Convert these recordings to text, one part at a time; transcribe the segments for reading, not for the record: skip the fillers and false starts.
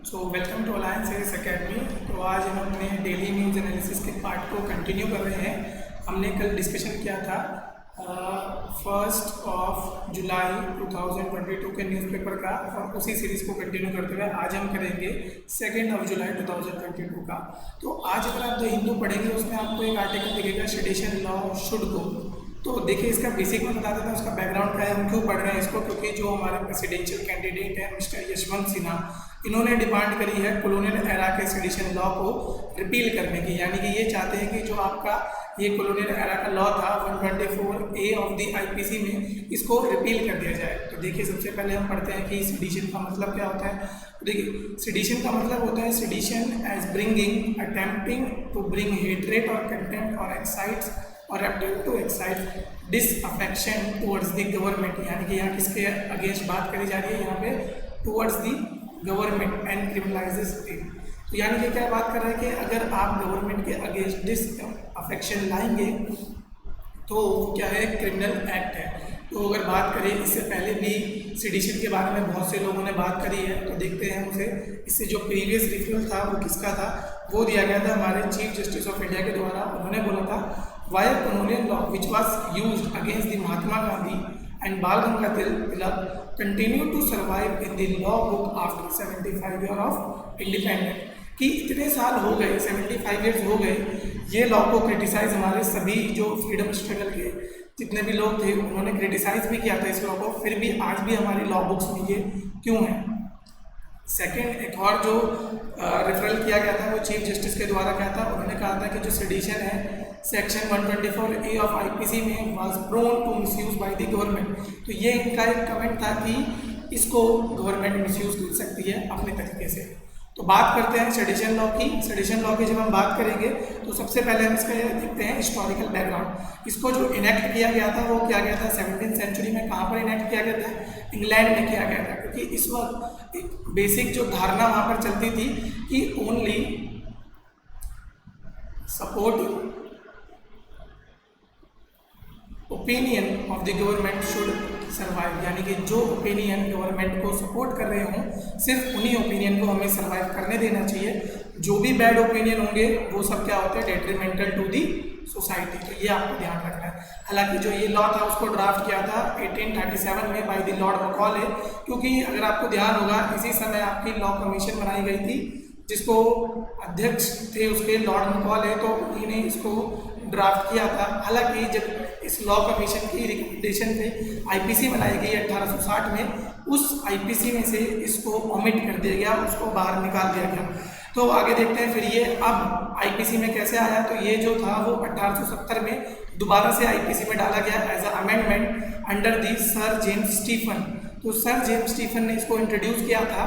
Welcome to Alliance Series Academy. तो आज हम अपने डेली न्यूज़ एनालिसिस के पार्ट को कंटिन्यू कर रहे हैं। हमने कल डिस्कशन किया था 1 जुलाई 2022 के न्यूज़पेपर का, और उसी सीरीज़ को कंटिन्यू करते हुए आज हम करेंगे 2 जुलाई 2022 का। तो आज अगर आप द हिंदू पढ़ेंगे उसमें आपको एक आर्टिकल दिखेगा सेडिशन लॉ शुड गो। तो देखिए इसका बेसिक में बता देता हूँ, उसका बैकग्राउंड क्या है, हम क्यों पढ़ रहे हैं इसको। क्योंकि जो हमारे प्रेसिडेंशियल कैंडिडेट है मिस्टर यशवंत सिन्हा, इन्होंने डिमांड करी है कॉलोनियल एरा के सेडिशन लॉ को रिपील करने की। यानी कि ये चाहते हैं कि जो आपका ये कॉलोनियल एरा का लॉ था 124A ऑफ द आईपीसी में, इसको रिपील कर दिया जाए। तो देखिए सबसे पहले हम पढ़ते हैं कि सेडिशन का मतलब क्या होता है। तो देखिए सेडिशन का मतलब होता है sedition as bringing, attempting to bring hatred और कंटेम्प्ट और एक्साइट्स और attempt to excite disaffection towards the government. यानी कि यहाँ किसके अगेंस्ट बात करी जा रही है, यहाँ पे towards the government and criminalises it. तो यानी कि क्या बात कर रहे हैं कि अगर आप गवर्नमेंट के अगेंस्ट डिसअफेक्शन लाएंगे तो क्या है, क्रिमिनल एक्ट है। तो अगर बात करें, इससे पहले भी सेडिशन के बारे में बहुत से लोगों ने बात करी है, तो देखते हैं उसे। इससे जो प्रीवियस रेफरल था वो किसका था, वो दिया गया था हमारे चीफ जस्टिस ऑफ इंडिया के द्वारा। उन्होंने बोला था why colonial law which was used against the Mahatma Gandhi and Bal Gangadhar Tilak continue to survive in the law book after 75 year of independence. कि इतने साल हो गए, 75 ईयर्स हो गए, ये लॉ को क्रिटिसाइज हमारे सभी जो फ्रीडम स्ट्रगल के जितने भी लोग थे उन्होंने क्रिटिसाइज भी किया था इस लॉ को, फिर भी आज भी हमारी लॉ बुक्स में ये क्यों है। सेकेंड, एक और जो रेफरल किया गया था वो चीफ जस्टिस के द्वारा क्या था, उन्होंने कहा था कि जो सेडिशन है सेक्शन 124A ऑफ आईपीसी में was prone to misuse by the government. तो ये इनका एक कमेंट था कि इसको गवर्नमेंट मिसयूज कर सकती है अपने तरीके से। तो बात करते हैं सेडिशन लॉ की। सेडिशन लॉ की जब हम बात करेंगे तो सबसे पहले हम इसका देखते हैं हिस्टोरिकल बैकग्राउंड। इसको जो इनेक्ट किया गया था वो किया गया था 17वीं सेंचुरी में। कहाँ पर इनेक्ट किया गया था, इंग्लैंड में किया गया था। क्योंकि इस वक्त एक बेसिक जो धारणा वहाँ पर चलती थी कि only support opinion of the government should survive. यानी कि जो ओपिनियन गवर्नमेंट को सपोर्ट कर रहे हों सिर्फ उन्हीं ओपिनियन को हमें सर्वाइव करने देना चाहिए। जो भी बैड ओपिनियन होंगे वो सब क्या होते हैं, डेट्रीमेंटल टू दी सोसाइटी। तो ये आपको ध्यान रखना है। हालांकि जो ये लॉ था उसको ड्राफ्ट किया था 1837 में बाय द लॉर्ड मकॉले। क्योंकि अगर आपको ध्यान होगा इसी समय आपकी लॉ कमीशन बनाई गई थी जिसको अध्यक्ष थे उसके लॉर्ड मकॉले, तो उन्होंने इसको ड्राफ्ट किया था। हालांकि जब इस लॉ कमीशन की रिकमेंडेशन पे आईपीसी बनाई गई 1860 में, उस आईपीसी में से इसको ओमिट कर दिया गया, उसको बाहर निकाल दिया गया। तो आगे देखते हैं फिर ये अब आईपीसी में कैसे आया। तो ये जो था वो 1870 में दोबारा से आईपीसी में डाला गया as a amendment under the sir James Stephen. तो सर जेम्स स्टीफन ने इसको इंट्रोड्यूस किया था।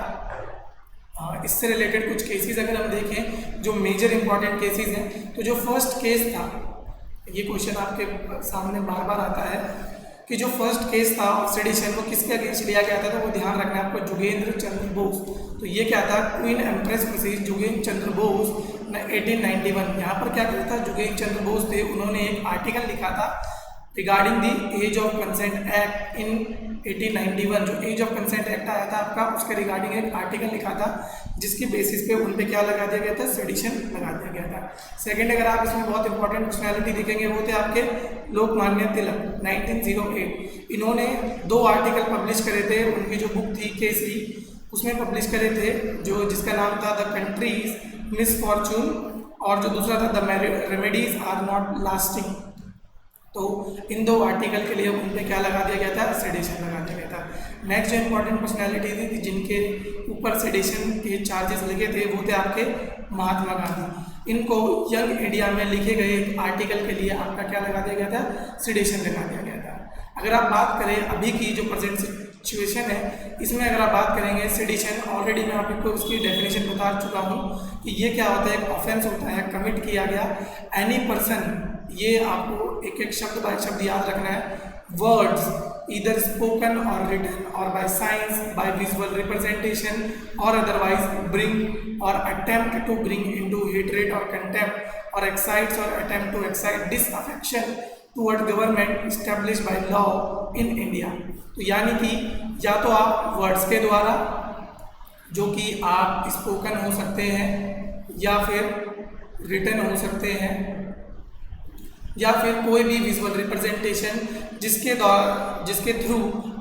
इससे रिलेटेड कुछ केसेस अगर हम देखें जो मेजर इंपॉर्टेंट केसेस हैं, तो जो फर्स्ट केस था, ये क्वेश्चन आपके सामने बार बार आता है कि जो फर्स्ट केस था सेडिशन वो किसके अगेंस्ट लिया गया था, तो वो ध्यान रखना है आपको, जोगेंद्र चंद्र बोस। तो ये क्या था, queen empress Mrs Jogendra Chandra Bose 1891। यहाँ पर क्या किया था, जोगेंद्र चंद्र बोस थे, उन्होंने एक आर्टिकल लिखा था regarding the age of consent act in 1891। जो एज ऑफ कंसेंट एक्ट आया था आपका, उसके रिगार्डिंग एक आर्टिकल लिखा था जिसकी बेसिस पे उन पे क्या लगा दिया गया था, सेडिशन लगा दिया गया था। सेकंड, अगर आप इसमें बहुत इंपॉर्टेंट पर्सनैलिटी दिखेंगे वो थे आपके लोकमान्य तिलक 1908। इन्होंने 2 आर्टिकल पब्लिश करे थे, उनकी जो बुक थी केसरी उसमें पब्लिश करे थे, जो जिसका नाम था द कंट्रीज मिसफॉर्चून, और जो दूसरा था the remedies are not lasting. तो इन 2 आर्टिकल के लिए उन पे क्या लगा दिया गया था, सेडिशन लगा दिया गया था। नेक्स्ट जो इंपॉर्टेंट पर्सनैलिटी थी जिनके ऊपर सेडिशन के चार्जेस लगे थे वो थे आपके महात्मा गांधी। इनको यंग इंडिया में लिखे गए एक आर्टिकल के लिए आपका क्या लगा दिया गया था, सेडिशन लगा दिया गया था। अगर आप बात करें अभी की जो प्रेजेंट सिचुएशन है, इसमें अगर आप बात करेंगे सेडिशन, ऑलरेडी मैं आपको इसकी डेफिनेशन बता चुका हूँ कि ये क्या होता है, एक ऑफेंस होता है कमिट किया गया एनी पर्सन। ये आपको एक एक शब्द बाय शब्द याद रखना है। वर्ड्स ईदर स्पोकन और रिटन और by signs, by visual representation और अदरवाइज ब्रिंग और attempt to bring into hatred और कंटेम्प्ट और एक्साइट्स और attempt to excite disaffection toward government establish by law in India. तो यानी कि या तो आप वर्ड्स के द्वारा जो कि आप स्पोकन हो सकते हैं या फिर रिटन हो सकते हैं या फिर कोई भी विजुअल रिप्रेजेंटेशन जिसके थ्रू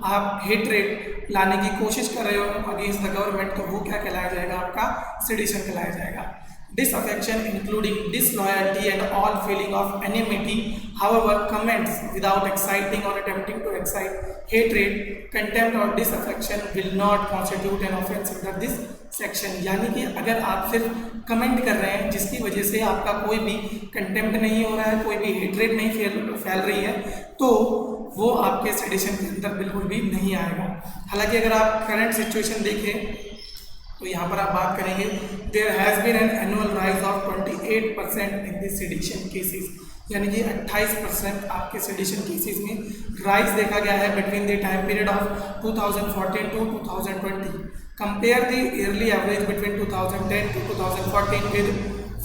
आप हेट्रेड लाने की कोशिश कर रहे हो अगेंस्ट द गवर्नमेंट, तो वो क्या कहलाया जाएगा, आपका सेडिशन कहलाया जाएगा। Disaffection including disloyalty and all feeling of enmity, however, comments without exciting or attempting to excite hatred, contempt or disaffection will not constitute an offense under this section। यानी कि अगर आप सिर्फ कमेंट कर रहे हैं जिसकी वजह से आपका कोई भी कंटेम्प्ट नहीं हो रहा है, कोई भी हेट्रेड नहीं फैल रही है, तो वो आपके सेडिशन के अंदर बिल्कुल भी नहीं आएगा। हालांकि अगर आप करंट सिचुएशन देखें तो यहाँ पर आप बात करेंगे, there has been an annual rise of 28% in the sedition cases, यानी कि 28% आपके सेडिशन केसेस में राइज देखा गया है between the time period of 2014 to 2020। Compare the yearly average between 2010 to 2014 with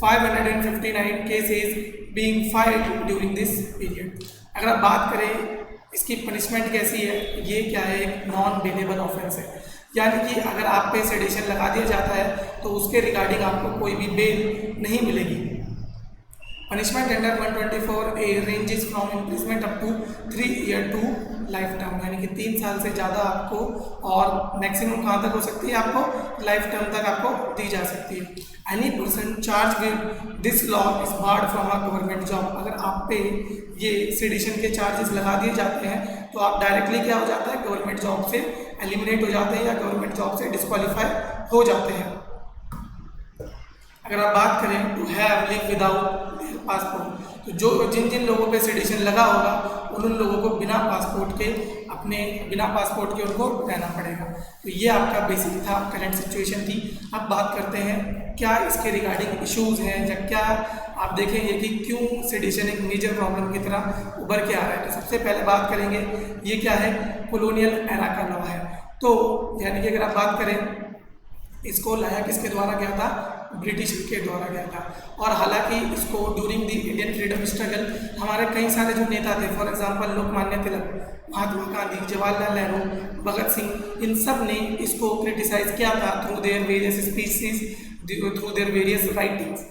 559 cases being filed during this period. अगर आप बात करें इसकी पनिशमेंट कैसी है, ये क्या है, एक नॉन बेलेबल ऑफेंस है, यानी कि अगर आप पे सेडिशन लगा दिया जाता है तो उसके रिगार्डिंग आपको कोई भी बेल नहीं मिलेगी। Punishment under 124A ranges from imprisonment up to 3 year to life term, यानी कि 3 साल से ज़्यादा आपको, और मैक्सिमम कहाँ तक हो सकती है, आपको लाइफ टर्म तक आपको दी जा सकती है। Any person charge with this law is barred from a government job. अगर आप पे ये सेडिशन के चार्जेस लगा दिए जाते हैं तो आप डायरेक्टली क्या हो जाता है, गवर्नमेंट जॉब से एलिमिनेट हो जाते हैं या गवर्नमेंट जॉब से डिस्क्वालीफाई हो जाते हैं। अगर आप बात करें to have live without passport, तो जो जिन लोगों पे सेडिशन लगा होगा उन लोगों को बिना पासपोर्ट के उनको रहना पड़ेगा। तो ये आपका बेसिक था, करंट सिचुएशन थी। अब बात करते हैं क्या इसके रिगार्डिंग इश्यूज़ हैं या क्या आप देखेंगे कि क्यों सेडिशन एक मेजर प्रॉब्लम की तरह उभर के आ रहा है। तो सबसे पहले बात करेंगे ये क्या है, कॉलोनियल एरा का लॉ है। तो यानी कि अगर आप बात करें इसको लाया किसके द्वारा गया था, ब्रिटिश के द्वारा गया था। और हालांकि इसको during the Indian freedom struggle हमारे कई सारे जो नेता थे, फॉर एग्जांपल लोकमान्य तिलक, महात्मा गांधी, जवाहरलाल नेहरू, भगत सिंह, इन सब ने इसको क्रिटिसाइज किया था through their various speeches, through their various writings.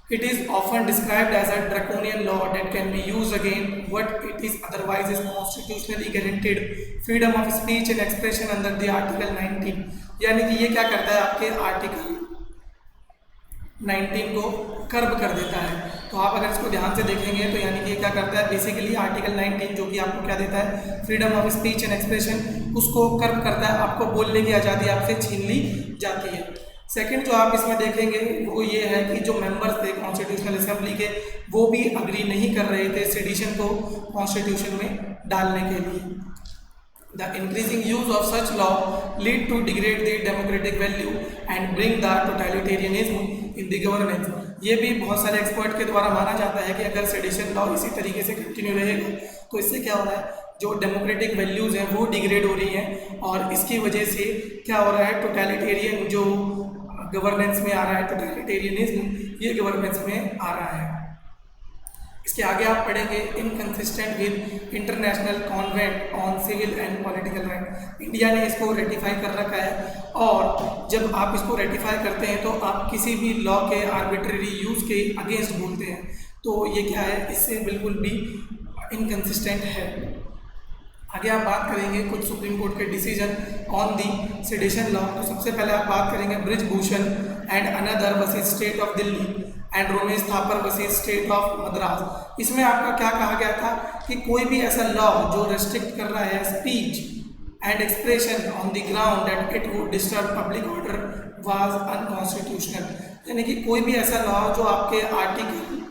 It is often described as a draconian law that can be used against what it is otherwise is constitutionally guaranteed freedom of speech and expression under the Article 19। यानी कि ये क्या करता है, आपके article 19 को कर्ब कर देता है। तो आप अगर इसको ध्यान से देखेंगे तो यानी कि ये क्या करता है, बेसिकली आर्टिकल 19 जो कि आपको क्या देता है, freedom of speech and expression, उसको कर्ब करता है, आपको बोलने की आज़ादी आपसे छीन ली जाती है। सेकंड जो आप इसमें देखेंगे वो ये है कि जो मेंबर्स थे कॉन्स्टिट्यूशनल असेंबली के, वो भी अग्री नहीं कर रहे थे सेडिशन को कॉन्स्टिट्यूशन में डालने के लिए। The increasing use of such law lead to degrade the democratic value and bring the totalitarianism in the governance. ये भी बहुत सारे एक्सपर्ट के द्वारा माना जाता है कि अगर सेडिशन लॉ इसी तरीके से कंटिन्यू रहेगा तो इससे क्या हो रहा है, जो डेमोक्रेटिक वैल्यूज़ हैं वो डिग्रेड हो रही हैं, और इसकी वजह से क्या हो रहा है, टोटलिटेरियन जो गवर्नेंस में आ रहा है, टोटलिटेरियनिज्म, ये गवर्नेंस में आ रहा है। इसके आगे आप पढ़ेंगे inconsistent with international covenant on civil and political right. India ने इसको रेटिफाई कर रखा है, और जब आप इसको रेटिफाई करते हैं तो आप किसी भी लॉ के आर्बिट्रेरी यूज़ के अगेंस्ट बोलते हैं, तो ये क्या है, इससे बिल्कुल भी इनकंसिस्टेंट है। आगे आप बात करेंगे कुछ सुप्रीम कोर्ट के decision on the sedition law. तो सबसे पहले आप बात करेंगे Brijbhushan and another versus state of Delhi and Romesh Thapar versus state of Madras. इसमें आपका क्या कहा गया था कि कोई भी ऐसा लॉ जो रेस्ट्रिक्ट कर रहा है speech and expression on the ground that it would disturb public order was unconstitutional. यानी कि कोई भी ऐसा लॉ जो आपके आर्टिकल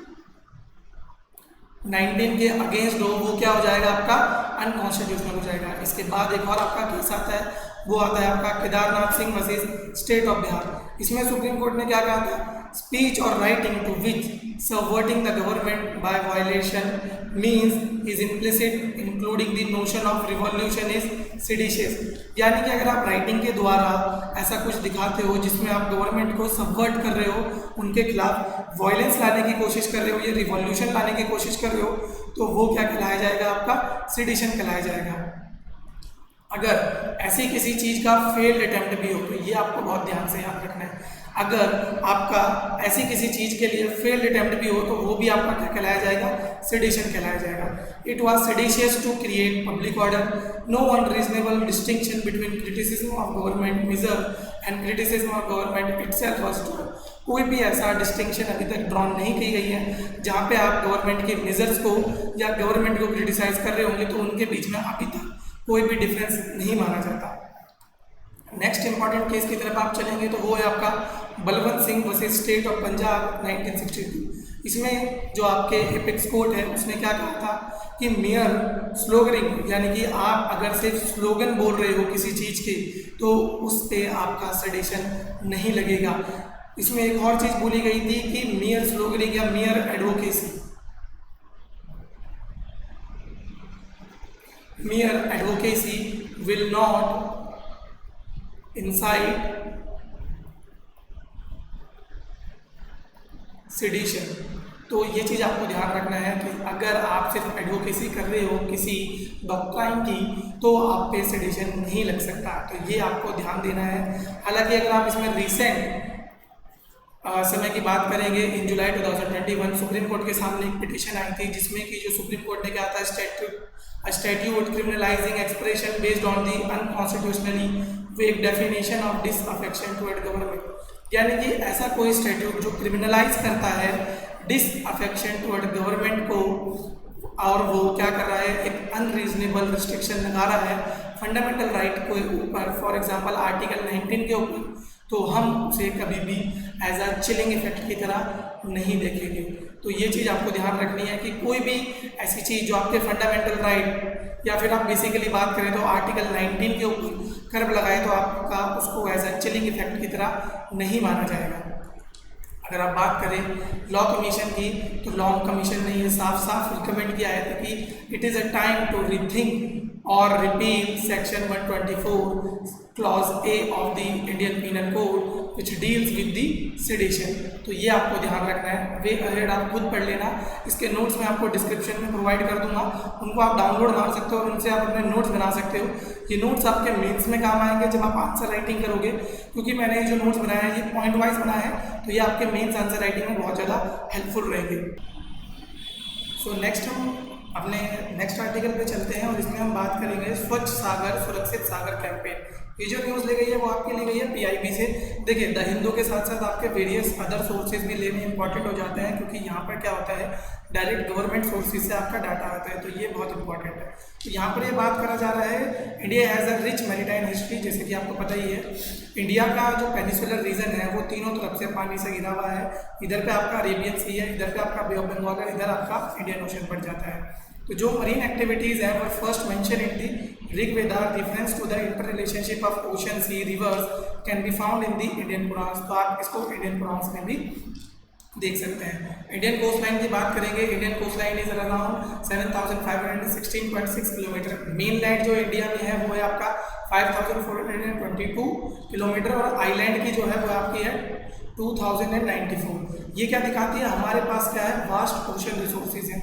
19 के अगेंस्ट हो, वो क्या हो जाएगा, आपका अनकॉन्स्टिट्यूशनल हो जाएगा। इसके बाद एक और आपका केस आता है, वो आता है आपका Kedarnath Singh versus state of Bihar. इसमें सुप्रीम कोर्ट ने क्या कहा था, स्पीच और writing to which subverting the government by violation means is implicit including the notion of revolution is seditious. यानी कि अगर आप राइटिंग के द्वारा ऐसा कुछ दिखाते हो जिसमें आप गवर्नमेंट को सबवर्ट कर रहे हो, उनके खिलाफ वायलेंस लाने की कोशिश कर रहे हो, ये रिवॉल्यूशन लाने की कोशिश कर रहे हो, तो वो क्या कहलाया जाएगा, आपका सेडिशन कहलाया जाएगा। अगर ऐसी किसी चीज़ का फेल्ड अटेम्प्ट भी हो, तो ये आपको बहुत ध्यान से याद रखना है। अगर आपका ऐसी किसी चीज़ के लिए फेल्ड अटेम्प्ट भी हो तो वो भी आपका क्या कहलाया जाएगा, सेडिशन कहलाया जाएगा। It was seditious to create public order, no unreasonable distinction between criticism of government major and criticism of government itself was true. कोई भी ऐसा डिस्टिंक्शन अभी तक ड्रॉन नहीं की गई है जहाँ पे आप गवर्नमेंट के मेजर्स को या गवर्नमेंट को क्रिटिसाइज कर रहे होंगे तो उनके बीच में अभी तक कोई भी डिफरेंस नहीं माना जाता। नेक्स्ट इंपॉर्टेंट केस की तरफ आप चलेंगे तो वो है आपका Balwant Singh versus state of Punjab 1962। इसमें जो आपके एपेक्स कोर्ट है उसने क्या कहा था कि मेयर स्लोगनिंग, यानी कि आप अगर सिर्फ स्लोगन बोल रहे हो किसी चीज़ की तो उस पर आपका सेडिशन नहीं लगेगा। इसमें एक और चीज़ बोली गई थी कि मेयर स्लोगनिंग या mayor advocacy, mere advocacy will not incite sedition। तो ये चीज़ आपको ध्यान रखना है कि अगर आप सिर्फ एडवोकेसी कर रहे हो किसी डॉक्ट्राइन की तो आप पे सेडिशन नहीं लग सकता, तो ये आपको ध्यान देना है। हालांकि अगर आप इसमें रिसेंट समय की बात करेंगे, इन जुलाई 2021 सुप्रीम कोर्ट के सामने एक पिटीशन आई थी जिसमें कि जो सुप्रीम कोर्ट ने कहा था statute criminalising expression based on the unconstitutionally vague definition of disaffection toward government, यानी कि ऐसा कोई स्टैट्यूट जो क्रिमिनलाइज करता है डिसअफेक्शन टुवर्ड गवर्नमेंट को और वो क्या कर रहा है, एक अनरीजनेबल रिस्ट्रिक्शन लगा रहा है फंडामेंटल राइट के ऊपर, फॉर एग्जांपल आर्टिकल 19 के ऊपर, तो हम उसे कभी भी एज अ चिलिंग इफेक्ट की तरह नहीं देखेंगे। तो ये चीज़ आपको ध्यान रखनी है कि कोई भी ऐसी चीज़ जो आपके फंडामेंटल राइट या फिर आप बेसिकली बात करें तो आर्टिकल 19 के ऊपर कर्ब लगाए तो आपका उसको एज अ चिलिंग इफेक्ट की तरह नहीं माना जाएगा। अगर आप बात करें लॉ कमीशन की तो लॉ कमीशन ने ये साफ साफ रिकमेंड किया है कि it is a time to rethink और repeal section 124 clause A of the Indian penal code which deals with the sedition. तो ये आपको ध्यान रखना है। वे अहेड आप खुद पढ़ लेना, इसके नोट्स मैं आपको डिस्क्रिप्शन में प्रोवाइड कर दूंगा, उनको आप डाउनलोड मार सकते हो और उनसे आप अपने नोट्स बना सकते हो। ये नोट्स आपके मेंस में काम आएंगे जब आप आंसर राइटिंग करोगे, क्योंकि मैंने ये जो नोट्स बनाया है ये पॉइंट वाइज बनाया है, तो ये आपके मेंस आंसर राइटिंग में बहुत ज़्यादा हेल्पफुल रहेंगे। सो नेक्स्ट हम अपने नेक्स्ट आर्टिकल पे चलते हैं और इसमें हम बात करेंगे स्वच्छ सागर सुरक्षित सागर कैंपेन। ये जो न्यूज़ ली गई है वो आपके ली गई है PIB से। देखिए द हिंदू के साथ साथ आपके वेरियस अदर सोर्सेज भी लेने इंपॉर्टेंट हो जाते हैं, क्योंकि यहाँ पर क्या होता है डायरेक्ट गवर्नमेंट सोर्सेज से आपका डाटा आता है, तो ये बहुत इंपॉर्टेंट है। तो यहाँ पर ये बात करा जा रहा है India has a rich maritime history. जैसे कि आपको पता ही है इंडिया का जो पेनिसुलर रीजन है वो तीनों तरफ से पानी से घिरा हुआ है। इधर पे आपका अरेबियन सी है, इधर पे आपका बे ऑफ बंगाल है, इधर आपका इंडियन ओशन पड़ जाता है। तो जो मरीन एक्टिविटीज़ हैं वो first mention in the Rigveda, reference to the inter relationship of ocean sea rivers can be found in the Indian Puranas. तो आप इसको इंडियन पुराण्स में भी देख सकते हैं। इंडियन कोस्ट लाइन की बात करेंगे, Indian coastline is around 7516.6 kilometre. Mainland जो इंडिया में है वो है आपका 5422 किलोमीटर और आइलैंड की जो है वो आपकी है 2094। ये क्या दिखाती है, हमारे पास क्या है, वास्ट ओशन रिसोर्सेज हैं।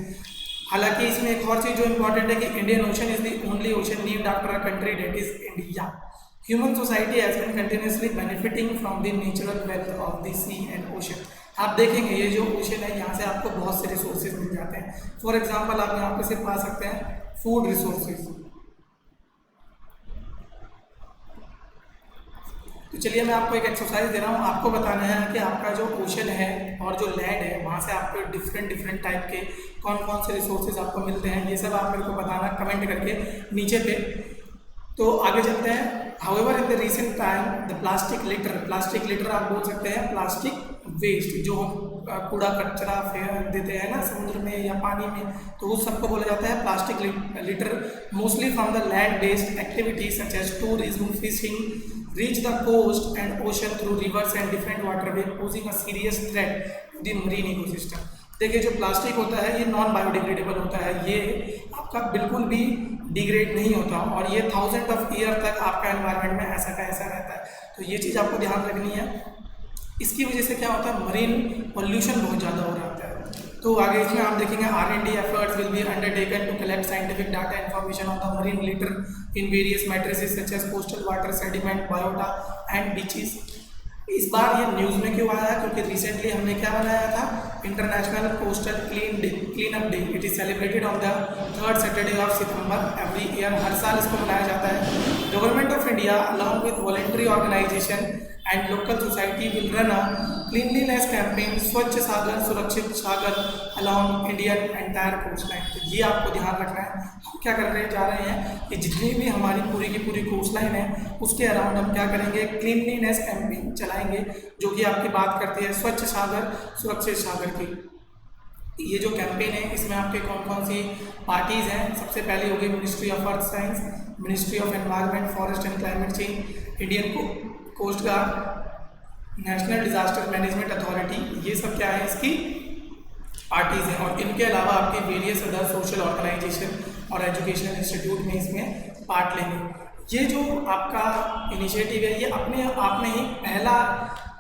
हालांकि इसमें एक और चीज़ जो इंपॉर्टेंट है कि Indian ocean is the only ocean named after a country that is India. Human society has been continuously benefiting from the natural wealth of the sea and ocean. आप देखेंगे ये जो ओशन है यहाँ से आपको बहुत से रिसोर्सेज मिल जाते हैं। फॉर एग्जांपल आप यहाँ पे से पा सकते हैं फूड रिसोर्सेज। तो चलिए मैं आपको एक एक्सरसाइज दे रहा हूँ, आपको बताना है कि आपका जो ओशन है और जो लैंड है वहाँ से आपको डिफरेंट टाइप के कौन कौन से रिसोर्सेज आपको मिलते हैं, ये सब आप मेरे को बताना कमेंट करके नीचे पे। तो आगे चलते हैं। However in the recent time the plastic litre आप बोल सकते हैं प्लास्टिक वेस्ट, जो हम कूड़ा कचरा फेंक देते हैं ना समुद्र में या पानी में, तो उस सबको बोला जाता है plastic litter. Mostly from the land based activities such as tourism, fishing, reach the coast and ocean through rivers and different waterways posing a serious threat to the marine ecosystem। देखिए जो प्लास्टिक होता है ये non biodegradable होता है, ये आपका बिल्कुल भी डिग्रेड नहीं होता और ये 1000 ऑफ ईयर तक आपका एनवायरनमेंट में ऐसा का ऐसा रहता है। तो ये चीज़ आपको ध्यान रखनी है। इसकी वजह से क्या होता है, मरीन पॉल्यूशन बहुत ज़्यादा हो जाता है। तो आगे इसमें आप देखेंगे R&D efforts will be undertaken to collect scientific data information on the marine litter in various matrices such as coastal water, sediment, biota and beaches. इस बार ये न्यूज़ में क्यों आया? क्योंकि रिसेंटली हमने क्या बनाया था, international coastal clean up day. It is celebrated on the 3rd Saturday of September every year. हर साल इसको मनाया जाता है. Government of India along with voluntary organisation and local society will run a cleanliness campaign Swachh Sagar Surakshit Sagar along Indian entire coast line. तो ये आपको ध्यान रखना है. हम क्या करने जा रहे हैं कि जितनी भी हमारी पूरी की पूरी कोस्ट लाइन है उसके अराउंड हम क्या करेंगे, क्लीनलीनेस कैंपेन चलाएंगे, जो कि आपकी बात करती है स्वच्छ सागर सुरक्षित सागर की. ये जो कैंपेन है इसमें आपके कौन कौन सी पार्टीज़ हैं? सबसे पहले होगी ministry of earth science, ministry of environment, forest and climate change, Indian coast guard, national disaster management authority. ये सब क्या है, इसकी पार्टीज़ हैं. और इनके अलावा आपके वेरियस अदर सोशल ऑर्गेनाइजेशन और एजुकेशनल इंस्टीट्यूट में इसमें पार्ट लेंगे. ये जो आपका इनिशिएटिव है ये अपने आप में ही पहला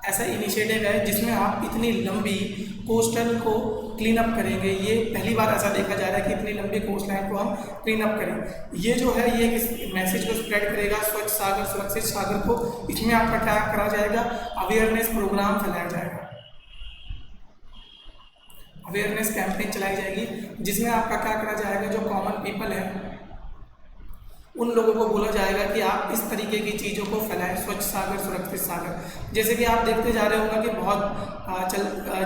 ऐसा इनिशिएटिव है जिसमें आप इतनी लंबी कोस्टल को क्लीन अप करेंगे. ये पहली बार ऐसा देखा जा रहा है कि इतनी लंबी कोस्ट लाइन को हम क्लीन अप करें. ये जो है ये इस मैसेज को स्प्रेड करेगा स्वच्छ सागर सुरक्षित सागर को. इसमें आपका क्या करा जाएगा, अवेयरनेस प्रोग्राम चलाया जाएगा, अवेयरनेस कैंपेन चलाई जाएगी, जिसमें आपका क्या करा जाएगा, जो कॉमन पीपल है उन लोगों को बोला जाएगा कि आप इस तरीके की चीज़ों को फैलाएं, स्वच्छ सागर सुरक्षित सागर. जैसे कि आप देखते जा रहे होंगे कि बहुत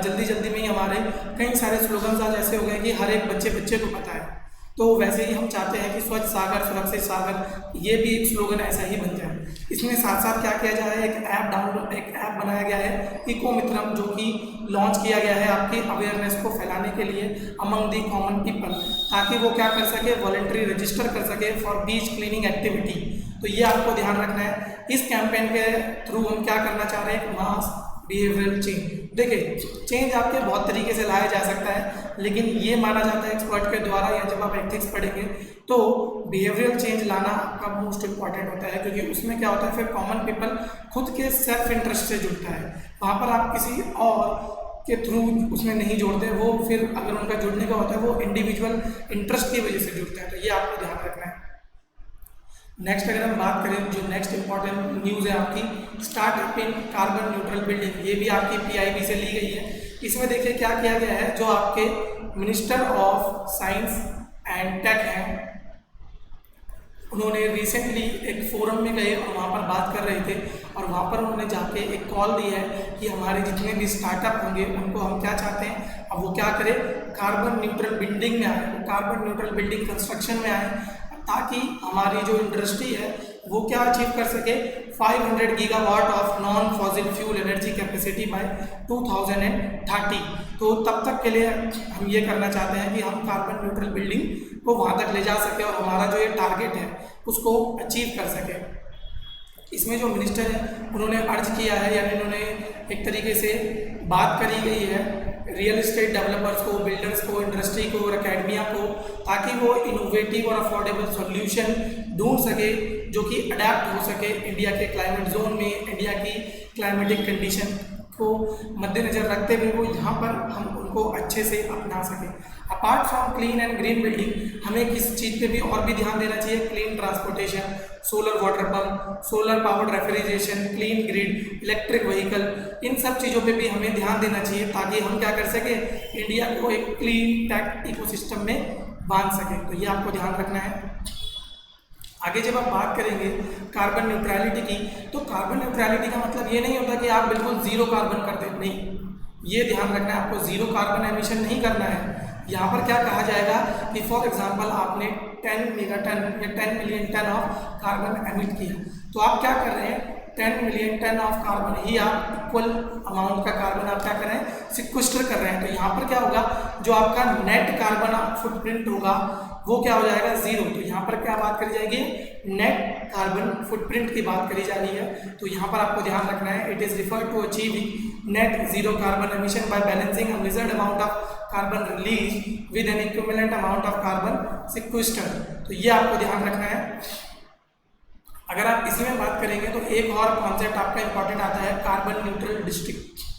जल्दी में ही हमारे कई सारे स्लोगन्स आज ऐसे हो गए कि हर एक बच्चे को पता है. तो वैसे ही हम चाहते हैं कि स्वच्छ सागर सुरक्षित सागर ये भी एक स्लोगन ऐसा ही बन जाए. इसमें साथ साथ क्या किया जा रहा है, एक ऐप बनाया गया है इको मित्रम, जो कि लॉन्च किया गया है आपकी अवेयरनेस को फैलाने के लिए अमंग दी कॉमन पीपल, ताकि वो क्या कर सके, वॉलंटरी रजिस्टर कर सके फॉर बीच क्लीनिंग एक्टिविटी. तो ये आपको ध्यान रखना है. इस कैंपेन के थ्रू हम क्या करना चाह रहे हैं, मास बिहेवियरल चेंज. देखिए चेंज आपके बहुत तरीके से लाया जा सकता है, लेकिन ये माना जाता है एक्सपर्ट के द्वारा, या जब आप एथिक्स पढ़ेंगे तो बिहेवियरल चेंज लाना आपका मोस्ट इम्पॉर्टेंट होता है, क्योंकि उसमें क्या होता है फिर कॉमन पीपल खुद के सेल्फ इंटरेस्ट से जुड़ता है. वहाँ पर आप किसी और के थ्रू उसमें नहीं जोड़ते, वो फिर अगर उनका जुड़ने का होता है वो इंडिविजुअल इंटरेस्ट की वजह से जुड़ता है. तो ये आपको ध्यान रखना है. नेक्स्ट अगर हम बात करें, जो नेक्स्ट इंपॉर्टेंट न्यूज़ है आपकी, स्टार्टअप इन कार्बन न्यूट्रल बिल्डिंग. ये भी आपकी PIB से ली गई है. इसमें देखिए क्या किया गया है, जो आपके minister of science and tech हैं उन्होंने रिसेंटली एक फोरम में गए और वहाँ पर बात कर रहे थे, और वहाँ पर उन्होंने जाके एक कॉल दी है कि हमारे जितने भी स्टार्टअप होंगे उनको हम क्या चाहते हैं, अब वो क्या करें, कार्बन न्यूट्रल बिल्डिंग में आए, वो कार्बन न्यूट्रल बिल्डिंग कंस्ट्रक्शन में आए, ताकि हमारी जो इंडस्ट्री है वो क्या अचीव कर सके, 500 gigawatt of non fossil fuel energy capacity by 2030. तो तब तक के लिए हम ये करना चाहते हैं कि हम कार्बन न्यूट्रल बिल्डिंग को वहाँ तक ले जा सके और हमारा जो ये टारगेट है उसको अचीव कर सके. इसमें जो मिनिस्टर है उन्होंने अर्ज किया है, यानी उन्होंने एक तरीके से बात करी गई है रियल एस्टेट डेवलपर्स को, बिल्डर्स को, इंडस्ट्री को और एकेडमिया को, ताकि वो इनोवेटिव और अफोर्डेबल सॉल्यूशन ढूंढ सके जो कि अडेप्ट हो सके इंडिया के क्लाइमेट जोन में, इंडिया की क्लाइमेटिक कंडीशन को मद्देनज़र रखते हुए वो यहाँ पर हम उनको अच्छे से अपना सकें. Apart from clean and green building, हमें किस चीज़ पे भी और भी ध्यान देना चाहिए, clean transportation, solar water pump, solar powered refrigeration, clean grid, electric vehicle, इन सब चीज़ों पे भी हमें ध्यान देना चाहिए, ताकि हम क्या कर सकें, इंडिया को एक क्लीन टेक इकोसिस्टम में बांध सकें. तो ये आपको ध्यान रखना है. आगे जब आप बात करेंगे कार्बन न्यूट्रलिटी की, तो कार्बन न्यूट्रलिटी का मतलब ये नहीं होता कि आप बिल्कुल ज़ीरो कार्बन कर दें, नहीं, ये ध्यान रखना है आपको, ज़ीरो कार्बन एमिशन नहीं करना है. यहाँ पर क्या कहा जाएगा कि फॉर एग्जांपल आपने 10 मेगाटन या 10 million ton of carbon emit किया, तो आप क्या कर रहे हैं, 10 मिलियन टन ऑफ कार्बन ही आप इक्वल अमाउंट का कार्बन आप क्या कर रहे हैं, सिक्वेस्टर कर रहे हैं. तो यहाँ पर क्या होगा, जो आपका नेट कार्बन फुटप्रिंट होगा वो क्या हो जाएगा, ज़ीरो. तो यहाँ पर क्या बात करी जाएगी, नेट कार्बन फुटप्रिंट की बात करी जा रही है. तो यहाँ पर आपको ध्यान रखना है, it is referred to achieving net zero carbon emission by balancing a measured amount of carbon release with an equivalent amount of carbon sequester. तो ये आपको ध्यान रखना है. अगर आप इसी में बात करेंगे तो एक और कॉन्सेप्ट आपका इंपॉर्टेंट आता है, कार्बन न्यूट्रल डिस्ट्रिक्ट.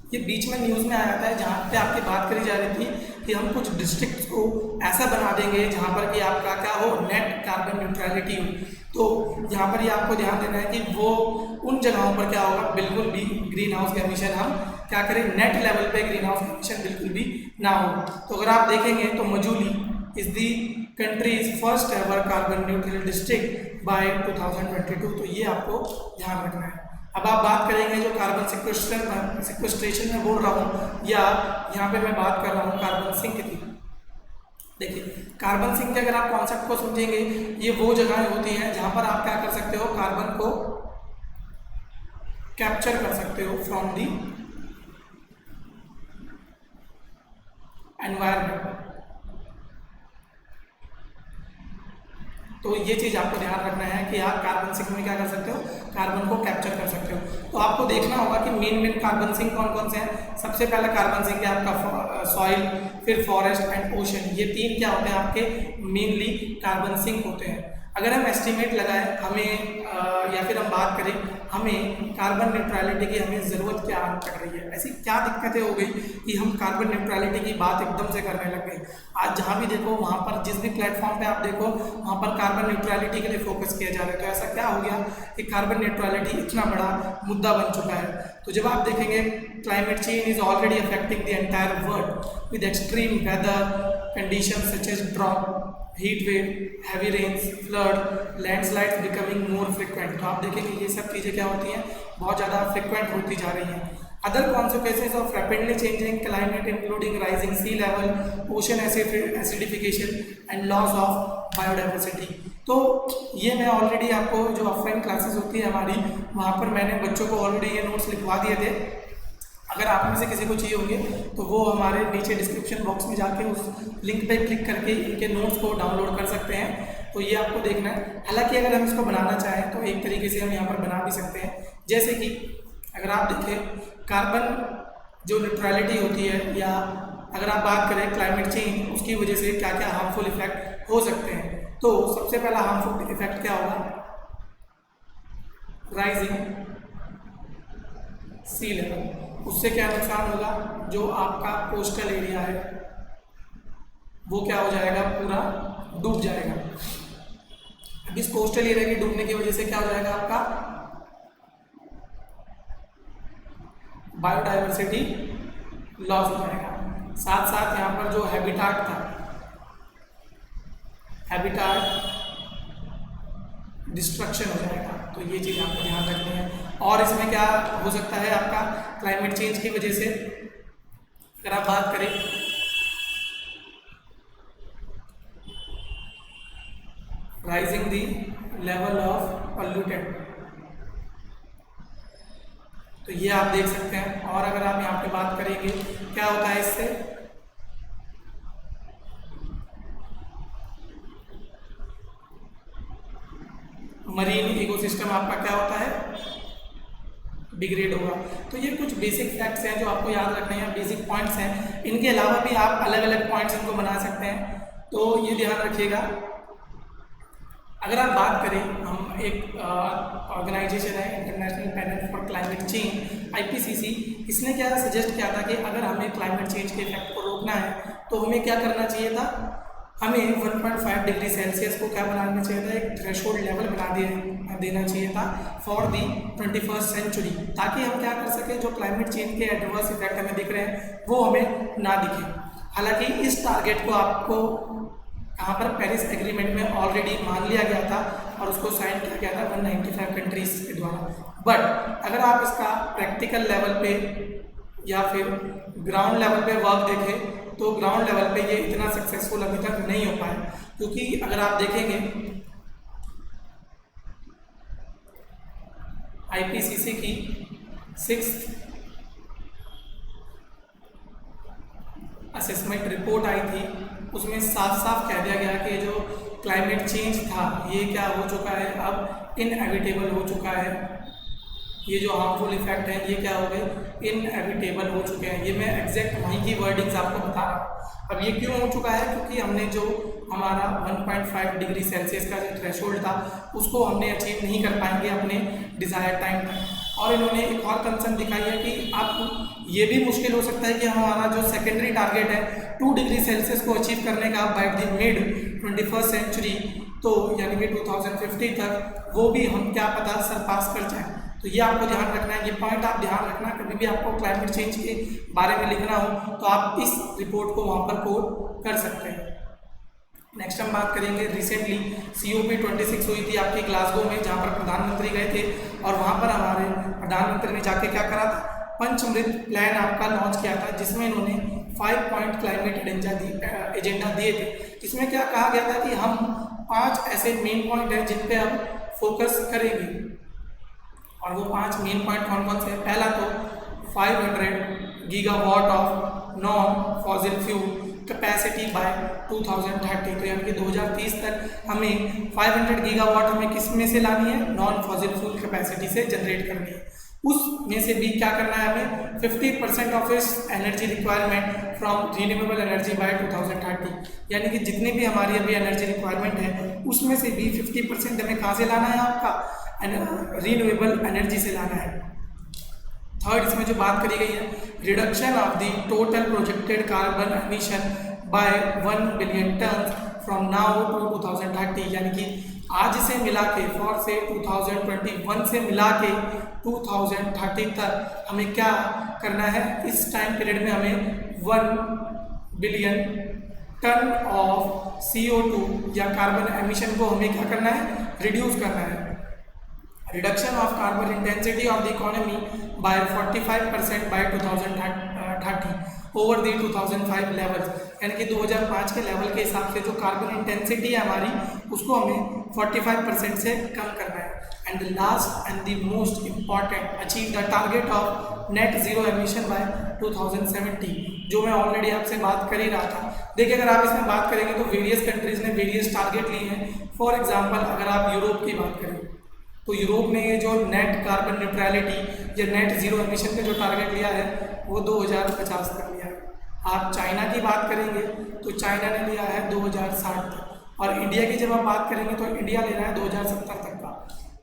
ये बीच में न्यूज़ में आया था जहाँ पे आपकी बात करी जा रही थी कि हम कुछ डिस्ट्रिक्ट को ऐसा बना देंगे जहाँ पर कि आपका क्या हो, नेट कार्बन न्यूट्रलिटी हो। तो यहाँ पर ये आपको ध्यान देना है कि वो उन जगहों पर क्या होगा, बिल्कुल भी ग्रीन हाउस एमिशन हम क्या करें, नेट लेवल पे ग्रीन हाउस एमिशन बिल्कुल भी ना हो। तो अगर आप देखेंगे तो Majuli is the countries first ever carbon neutral district by 2022। तो ये आपको ध्यान रखना है। अब आप बात करेंगे जो कार्बन सिक्वेस्ट्रेशन में बोल रहा हूँ, या यहाँ पे मैं बात कर रहा हूँ कार्बन सिंक की। देखिए, कार्बन सिंक के अगर आप कॉन्सेप्ट को समझेंगे, ये वो जगहें होती हैं जहाँ पर आप क्या कर सकते हो, कार्बन को कैप्चर कर सकते हो फ्रॉम दी एनवायरमेंट। तो ये चीज़ आपको ध्यान रखना है कि आप कार्बन सिंक में क्या कर सकते हो, कार्बन को कैप्चर कर सकते हो। तो आपको देखना होगा कि मेन कार्बन सिंक कौन कौन से हैं। सबसे पहला कार्बन सिंक है आपका सॉइल, फिर फॉरेस्ट एंड ओशन। ये तीन क्या होते हैं आपके मेनली कार्बन सिंक होते हैं। अगर हम एस्टिमेट लगाएं हमें या फिर हम बात करें हमें कार्बन न्यूट्रलिटी की हमें ज़रूरत क्या पड़ रही है, ऐसी क्या दिक्कतें हो गई कि हम कार्बन न्यूट्रलिटी की बात एकदम से करने लग गए। आज जहाँ भी देखो, वहाँ पर जिस भी प्लेटफॉर्म पे आप देखो, वहाँ पर कार्बन न्यूट्रलिटी के लिए फोकस किया जा रहा है। तो ऐसा क्या हो गया कि कार्बन न्यूट्रलिटी इतना बड़ा मुद्दा बन चुका है। तो जब आप देखेंगे climate change is already affecting the entire world with extreme weather conditions such as drop, heat wave, heavy rains, flood, landslides becoming more frequent. तो आप देखेंगे ये सब चीज़ें क्या होती हैं, बहुत ज़्यादा फ्रिक्वेंट होती जा रही हैं। Other consequences of rapidly changing climate including rising sea level, ocean acidification and loss of biodiversity. तो ये मैं ऑलरेडी आपको जो ऑफलाइन क्लासेस होती है हमारी, वहाँ पर मैंने बच्चों को ऑलरेडी ये नोट्स लिखवा दिए थे। अगर आप में से किसी को चाहिए होंगे तो वो हमारे नीचे डिस्क्रिप्शन बॉक्स में जाके उस लिंक पे क्लिक करके इनके नोट्स को डाउनलोड कर सकते हैं। तो ये आपको देखना है। हालांकि अगर हम इसको बनाना चाहें तो एक तरीके से हम यहाँ पर बना भी सकते हैं। जैसे कि अगर आप देखें कार्बन जो न्यूट्रलिटी होती है, या अगर आप बात करें क्लाइमेट चेंज, उसकी वजह से क्या क्या हार्मफुल इफेक्ट हो सकते हैं। तो सबसे पहला हार्मफुल इफेक्ट क्या होगा, राइजिंग सी लेवल। उससे क्या नुकसान होगा, जो आपका कोस्टल एरिया है वो क्या हो जाएगा, पूरा डूब जाएगा। अब इस कोस्टल एरिया के डूबने की वजह से क्या हो जाएगा, आपका बायोडाइवर्सिटी लॉस हो जाएगा। साथ साथ यहाँ पर जो हैबिटाट था, हैबिटाट डिस्ट्रक्शन हो जाएगा। तो ये चीज़ आपको ध्यान रखनी है। और इसमें क्या हो सकता है आपका क्लाइमेट चेंज की वजह से, अगर आप बात करें rising the level of pollutant, तो ये आप देख सकते हैं। और अगर आप यहाँ पे बात करेंगे क्या होता है इससे, मरीन इकोसिस्टम आपका क्या होता है, डिग्रेड होगा। तो ये कुछ बेसिक फैक्ट्स हैं जो आपको याद रखने हैं, बेसिक पॉइंट्स हैं। इनके अलावा भी आप अलग अलग पॉइंट्स इनको बना सकते हैं, तो ये ध्यान रखिएगा। अगर आप बात करें, हम एक ऑर्गेनाइजेशन है international panel for climate change IPCC, इसने क्या सजेस्ट किया था कि अगर हमें क्लाइमेट चेंज के इफेक्ट को रोकना है तो हमें क्या करना चाहिए था, हमें 1.5 डिग्री सेल्सियस को क्या बनाना चाहिए था, एक थ्रेशोल्ड लेवल बना देना चाहिए था फॉर दी 21st सेंचुरी, ताकि हम क्या कर सकें, जो क्लाइमेट चेंज के एडवर्स इफेक्ट हमें दिख रहे हैं वो हमें ना दिखे। हालांकि इस टारगेट को आपको यहाँ पर पेरिस एग्रीमेंट में ऑलरेडी मान लिया गया था और उसको साइन किया गया था 195 कंट्रीज के द्वारा। बट अगर आप इसका प्रैक्टिकल लेवल पे या फिर ग्राउंड लेवल पे वर्क देखें तो ग्राउंड लेवल पे ये इतना सक्सेसफुल अभी तक नहीं हो पाया, क्योंकि अगर आप देखेंगे IPCC की 6th असेसमेंट रिपोर्ट आई थी, उसमें साफ साफ कह दिया गया कि जो क्लाइमेट चेंज था ये क्या हो चुका है, अब इनएविटेबल हो चुका है। ये जो हार्मफुल इफेक्ट हैं ये क्या हो गए, इनएविटेबल हो चुके हैं। ये मैं एग्जैक्ट वहीं की वर्डिंग्स आपको बता रहा हूँ। अब ये क्यों हो चुका है, क्योंकि हमने जो हमारा 1.5 डिग्री सेल्सियस का जो थ्रेशोल्ड था उसको हमने अचीव नहीं कर पाएंगे अपने डिज़ायर टाइम तक। और इन्होंने एक और कंसर्न दिखाई है कि आप ये भी मुश्किल हो सकता है कि हमारा जो सेकेंडरी टारगेट है 2 डिग्री सेल्सियस को अचीव करने का by the mid 21st century, तो यानी कि 2050 तक वो भी हम क्या पता सरपास कर जाए। तो ये आपको ध्यान रखना है, ये पॉइंट आप ध्यान रखना। कभी भी आपको क्लाइमेट चेंज के बारे में लिखना हो तो आप इस रिपोर्ट को वहाँ पर कोट कर सकते हैं। नेक्स्ट हम बात करेंगे, रिसेंटली COP26 हुई थी आपकी ग्लासगो में, जहाँ पर प्रधानमंत्री गए थे और वहाँ पर हमारे प्रधानमंत्री ने जाके क्या करा था, पंचमृत प्लान आपका लॉन्च किया था, जिसमें इन्होंने 5 पॉइंट क्लाइमेट एजेंडा दिए थे। इसमें क्या कहा गया था कि हम 5 ऐसे मेन पॉइंट हैं जिन पे हम फोकस करेंगे, और वो 5 मेन पॉइंट कौन कौन से हैं। पहला तो 500 gigawatt of non fossil fuel capacity by 2030, तो यानी कि 2030 तक हमें 500 गीगावाट हमें किस में से लानी है, नॉन फॉसिल फ्यूल कैपेसिटी से जनरेट करनी है। उसमें से भी क्या करना है हमें, 50% ऑफ इस energy requirement from renewable energy by 2030, यानी कि जितनी भी हमारी अभी एनर्जी रिक्वायरमेंट है उसमें से भी 50% हमें कहाँ से लाना है, आपका रीन्यूएबल एनर्जी से लाना है। थर्ड, इसमें जो बात करी गई है, reduction of the total projected carbon emission by 1 billion ton from now to 2030, यानी कि आज से मिला के फॉर से 2021 से मिला के 2030 तक हमें क्या करना है, इस टाइम पीरियड में हमें 1 बिलियन टन ऑफ CO2 या कार्बन एमिशन को हमें क्या करना है, रिड्यूस करना है। Reduction of carbon intensity of the economy by 45% by 2030 over the 2005 level, यानी कि 2005 के लेवल के हिसाब से जो कार्बन इंटेंसिटी है हमारी उसको हमें 45% से कम करना है। And the last and the most important, achieve the target of net zero emission by 2070, जो मैं ऑलरेडी आपसे बात कर ही रहा था। देखिए, अगर आप इसमें बात करेंगे तो वेरियस कंट्रीज ने वेरियस टारगेट लिए हैं। फॉर एग्जाम्पल, अगर आप यूरोप की बात करें तो यूरोप ने ये जो नेट कार्बन न्यूट्रलिटी या नेट जीरो एमिशन का जो टारगेट लिया है वो 2050 तक लिया है। आप चाइना की बात करेंगे तो चाइना ने लिया है 2060 तक, और इंडिया की जब आप बात करेंगे तो इंडिया ले रहा है 2070 तक का।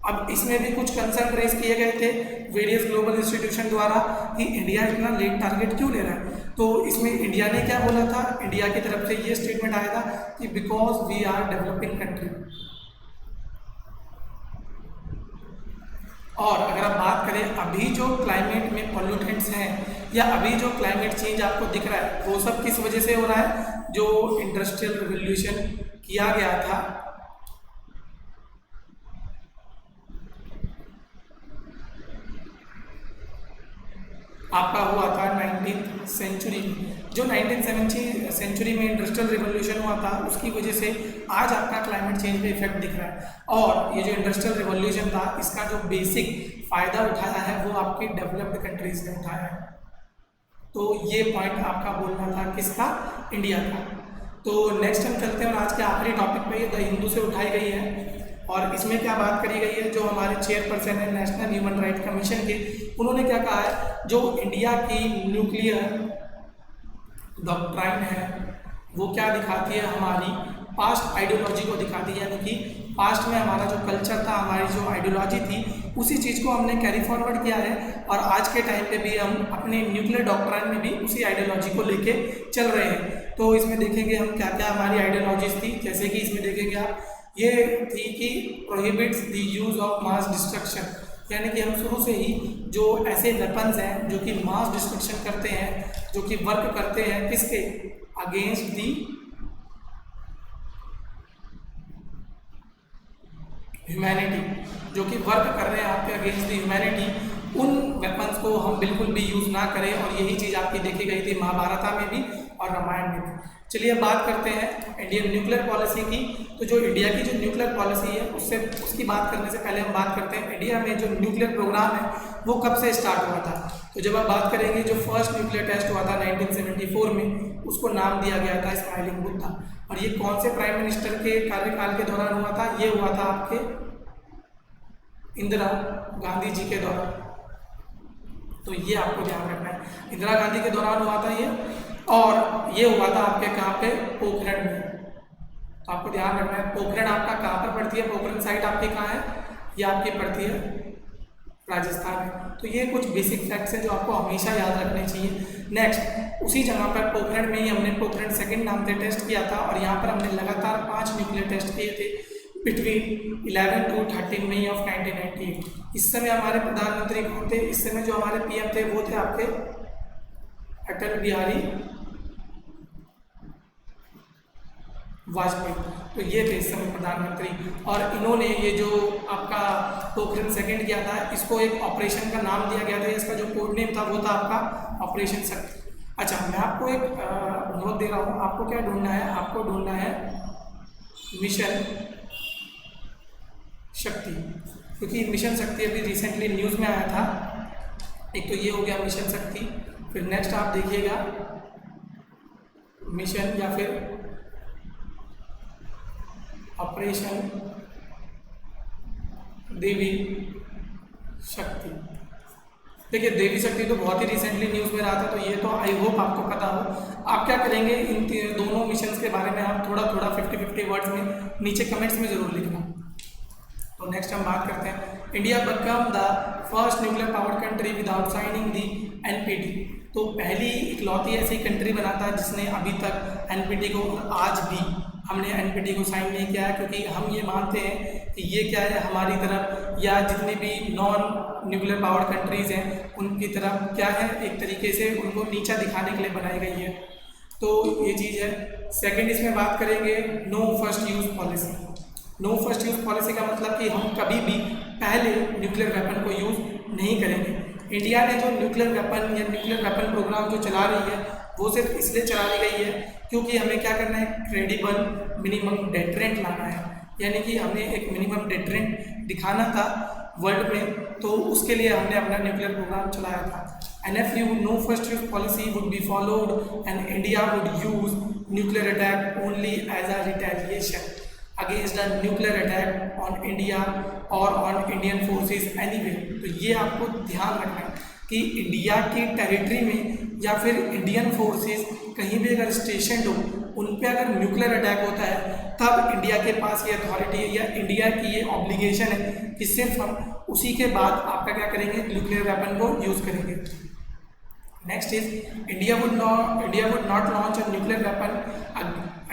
अब इसमें भी कुछ कंसर्न रेज किए गए थे वेरियस ग्लोबल इंस्टीट्यूशन द्वारा कि इंडिया इतना लेट टारगेट क्यों ले रहा है। तो इसमें इंडिया ने क्या बोला था, इंडिया की तरफ से ये स्टेटमेंट आया था कि because we are developing country. और अगर आप बात करें अभी जो क्लाइमेट में पॉल्यूटेंट्स हैं या अभी जो क्लाइमेट चेंज आपको दिख रहा है वो सब किस वजह से हो रहा है, जो इंडस्ट्रियल रिवोल्यूशन किया गया था आपका हुआ था 19th सेंचुरी में। जो 19th सेंचुरी में इंडस्ट्रियल रिवोल्यूशन हुआ था उसकी वजह से आज आपका क्लाइमेट चेंज पे इफेक्ट दिख रहा है। और ये जो इंडस्ट्रियल रिवोल्यूशन था इसका जो बेसिक फ़ायदा उठाया है वो आपकी डेवलप्ड कंट्रीज ने उठाया है। तो ये पॉइंट आपका बोलना था किसका, इंडिया का। तो नेक्स्ट हम चलते हैं और आज के आखिरी टॉपिक पे, ये द हिंदू से उठाई गई है और इसमें क्या बात करी गई है, जो हमारे चेयरपर्सन है नेशनल ह्यूमन राइट कमीशन के, उन्होंने क्या कहा है, जो इंडिया की न्यूक्लियर डॉक्ट्राइन है वो क्या दिखाती है, हमारी पास्ट आइडियोलॉजी को दिखाती है। यानी कि पास्ट में हमारा जो कल्चर था, हमारी जो आइडियोलॉजी थी, उसी चीज़ को हमने कैरी फॉरवर्ड किया है और आज के टाइम पे भी हम अपने न्यूक्लियर डॉक्ट्राइन में भी उसी आइडियोलॉजी को लेके चल रहे हैं। तो इसमें देखेंगे हम क्या क्या हमारी आइडियोलॉजीज थी, जैसे कि इसमें देखेंगे आप, ये थी कि prohibits the use of mass destruction, यानी कि हम शुरू से ही जो ऐसे वेपन्स हैं जो कि मास डिस्ट्रक्शन करते हैं, जो कि वर्क करते हैं किसके अगेंस्ट दी ह्यूमैनिटी, जो कि वर्क कर रहे हैं आपके अगेंस्ट दी ह्यूमैनिटी, उन वेपन्स को हम बिल्कुल भी यूज़ ना करें। और यही चीज़ आपकी देखी गई थी महाभारत में भी और रामायण में भी। चलिए अब बात करते हैं इंडियन न्यूक्लियर पॉलिसी की। तो जो इंडिया की जो न्यूक्लियर पॉलिसी है उसकी बात करने से पहले हम बात करते हैं इंडिया में जो न्यूक्लियर प्रोग्राम है वो कब से स्टार्ट हुआ था। तो जब आप बात करेंगे, जो फर्स्ट न्यूक्लियर टेस्ट हुआ था 1974 में, उसको नाम दिया गया था स्माइलिंग बुद्धा। और ये कौन से प्राइम मिनिस्टर के कार्यकाल के दौरान हुआ था, ये हुआ था आपके इंदिरा गांधी जी के दौरान। तो ये आपको ध्यान रखना है, इंदिरा गांधी के दौरान हुआ था ये, और ये हुआ था आपके कहाँ पे, पोखरण में। तो आपको ध्यान रखना है, पोखरण आपका कहाँ पर पड़ती है, पोखरण साइट आपकी कहाँ है, ये आपकी पड़ती है राजस्थान है। तो ये कुछ बेसिक फैक्ट्स हैं जो आपको हमेशा याद रखने चाहिए। नेक्स्ट, उसी जगह पर पोखरण में ही हमने पोखरण सेकंड नाम से टेस्ट किया था और यहाँ पर हमने लगातार 5 न्यूक्लियर टेस्ट किए थे बिटवीन 11 to 13 मई ऑफ 1998। इस समय हमारे प्रधानमंत्री कौन थे? इस समय जो हमारे पीएम थे वो थे आपके अटल बिहारी वाजपेयी। तो ये थे इस समय प्रधानमंत्री, और इन्होंने ये जो आपका पोखरण सेकंड किया था इसको एक ऑपरेशन का नाम दिया गया था। इसका जो कोड नेम था वो था आपका ऑपरेशन शक्ति। अच्छा, मैं आपको एक होमवर्क दे रहा हूँ, आपको क्या ढूंढना है? आपको ढूंढना है मिशन शक्ति, क्योंकि मिशन शक्ति अभी रिसेंटली न्यूज़ में आया था। एक तो ये हो गया मिशन शक्ति, फिर नेक्स्ट आप देखिएगा मिशन या फिर ऑपरेशन देवी शक्ति। देखिए, देवी शक्ति तो बहुत ही रिसेंटली न्यूज़ में रहा था, तो ये तो आई होप आपको पता हो। आप क्या करेंगे, इन दोनों मिशंस के बारे में आप थोड़ा थोड़ा 50-50 वर्ड्स में नीचे कमेंट्स में ज़रूर लिखना। तो नेक्स्ट हम बात करते हैं, India become the first nuclear powered country without signing the NPT. तो पहली इकलौती ऐसी कंट्री बना था जिसने अभी तक एनपीटी को, आज भी हमने एनपीटी को साइन नहीं किया है, क्योंकि हम ये मानते हैं कि ये क्या है, हमारी तरफ या जितनी भी नॉन न्यूक्लियर पावर्ड कंट्रीज़ हैं उनकी तरफ क्या है, एक तरीके से उनको नीचा दिखाने के लिए बनाई गई है। तो ये चीज़ है। सेकंड, इसमें बात करेंगे no first use policy. No first use policy का मतलब कि हम कभी भी पहले न्यूक्लियर वेपन को यूज़ नहीं करेंगे। इंडिया ने जो न्यूक्लियर वेपन या न्यूक्लियर वेपन प्रोग्राम जो चला रही है वो सिर्फ इसलिए चलाई गई है क्योंकि हमें क्या करना है, क्रेडिबल मिनिमम डेटरेंट लाना है, यानी कि हमें एक मिनिमम डेटरेंट दिखाना था वर्ल्ड में, तो उसके लिए हमने अपना न्यूक्लियर प्रोग्राम चलाया था। NFU no first use policy would be followed and India would use nuclear attack only as a retaliation against the nuclear attack on India और ऑन इंडियन फोर्सेस एनीवे। तो ये आपको ध्यान रखना है कि इंडिया की टेरिटरी में या फिर इंडियन फोर्सेस कहीं भी अगर स्टेशन हो, उन पे अगर न्यूक्लियर अटैक होता है तब इंडिया के पास ये अथॉरिटी है या इंडिया की ये ऑब्लिगेशन है कि सिर्फ हम उसी के बाद आपका क्या करेंगे, न्यूक्लियर वेपन को यूज़ करेंगे। Next is India would not launch a nuclear weapon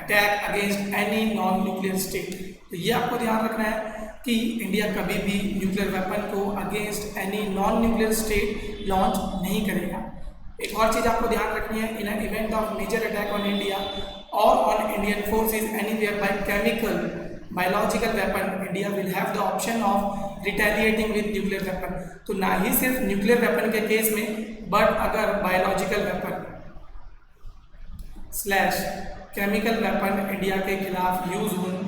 attack against any non nuclear state. तो ये आपको ध्यान रखना है कि इंडिया कभी भी न्यूक्लियर वेपन को against any non nuclear state launch नहीं करेगा। एक और चीज़ आपको ध्यान रखनी है, in an event of major attack on India और on Indian forces anywhere by chemical biological weapon, India will have the option of retaliating with nuclear weapon. तो ना ही सिर्फ न्यूक्लियर वेपन के केस में, बट अगर biological weapon slash chemical weapon India के खिलाफ यूज़ हो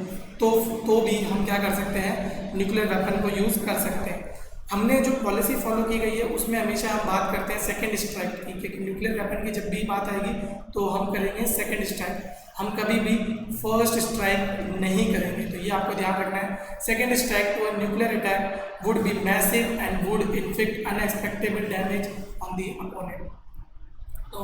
तो भी हम क्या कर सकते हैं, न्यूक्लियर वेपन को यूज़ कर सकते हैं। हमने जो पॉलिसी फॉलो की गई है उसमें हमेशा हम बात करते हैं सेकंड स्ट्राइक की, क्योंकि न्यूक्लियर वेपन की जब भी बात आएगी तो हम करेंगे सेकंड स्ट्राइक, हम कभी भी फर्स्ट स्ट्राइक नहीं करेंगे। तो ये आपको ध्यान रखना है। Second strike to a nuclear attack would be massive and would inflict unexpectable damage on the opponent. तो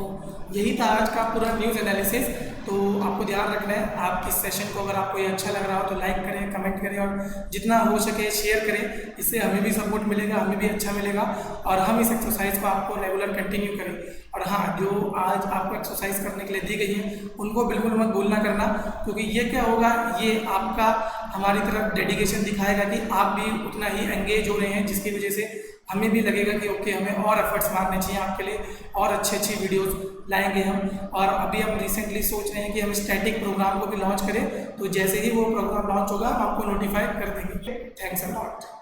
यही था आज का पूरा न्यूज़ एनालिसिस। तो आपको ध्यान रखना है, आप इस सेशन को अगर आपको ये अच्छा लग रहा हो तो लाइक करें, कमेंट करें और जितना हो सके शेयर करें। इससे हमें भी सपोर्ट मिलेगा, हमें भी अच्छा मिलेगा और हम इस एक्सरसाइज को आपको रेगुलर कंटिन्यू करें। और हाँ, जो आज आपको एक्सरसाइज करने के लिए दी गई है उनको बिल्कुल मत भूलना करना, क्योंकि ये क्या होगा, ये आपका हमारी तरफ डेडिकेशन दिखाएगा कि आप भी उतना ही एंगेज हो रहे हैं, जिसकी वजह से हमें भी लगेगा कि ओके, हमें और एफर्ट्स मारने चाहिए आपके लिए, और अच्छी वीडियोस लाएंगे हम। और अभी हम रिसेंटली सोच रहे हैं कि हम स्टैटिक प्रोग्राम को भी लॉन्च करें, तो जैसे ही वो प्रोग्राम लॉन्च होगा हम आपको नोटिफाई कर देंगे। Thanks a lot.